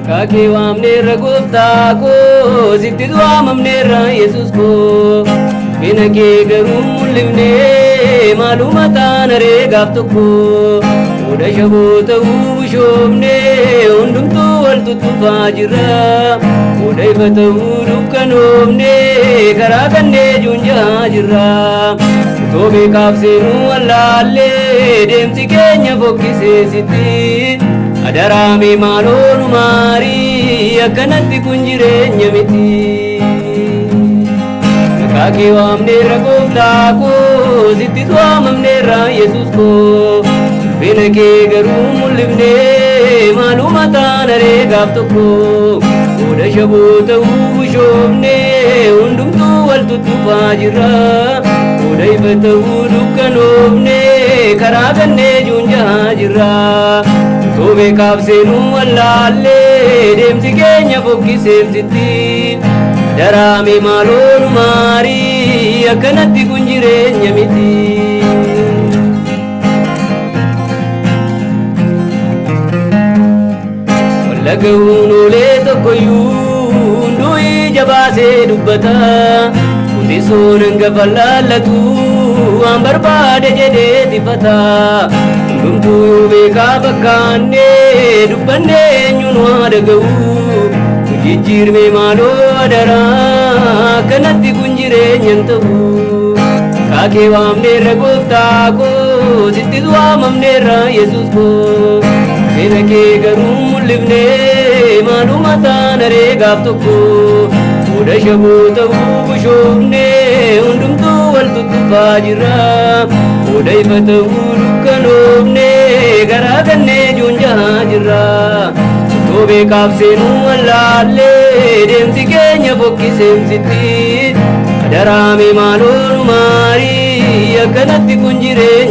Kake waamne ragofta ko sitti waamamne ra Yesus ko Bina ke garum mulivne maluma tanare gaaf tokko Oda shaboota uwwishomne hundumtu wal tuttuufaa jirra Oda ifa ta'uu dukkanoomne karaa kannee juunjaa jirra Tobe kaabseenuu wallaallee deemsi keenya fokkisee sitti Adaraame maaloonu maarii akkanatti kun jireenya miti Kake waamne ragooftaa koo sitti waamamne ra Yesus koo Bina kee garuu mul'ifne maaluma taanaree gaaf tokko Oda shaboota uwwishomne hundumtuu wal tuttuufaa jirra Oda ifa ta'uu dukkanoomne karaa kannee juunjaa jirra Tobe kaabseenuu wallaallee deemsi keenya fokkiseef sitti Adaraame maaloonu maarii akkanatti kun jireenya miti Wallaga'uun olee tokkoyyuu hunduu ija baasee dubbata Qutisoon hangafa laallatu waan barbaade jedhee tifata Hundumtuu yoo beekaa fakkaannee dubbannee eenyuun waa dhaga'u Jijjiirme maaloo adaraa akkanatti kun jireenyan ta'u Kake waamne ragooftaa koo sitti waamamne ra Yesus koo Bina kee garuu mul'ifne maaluma taanaree gaaf tokko Oda shaboota uwwishomne hundumtuu wal tuttuufaa jirra Oda ifa ta'uu dukkanoomne karaa kannee juunjaa jirra Tobe kaabseenuu wallaallee deemsi keenya fokkiseef sitti Adaraame maaloonu maarii akkanatti kun jireenya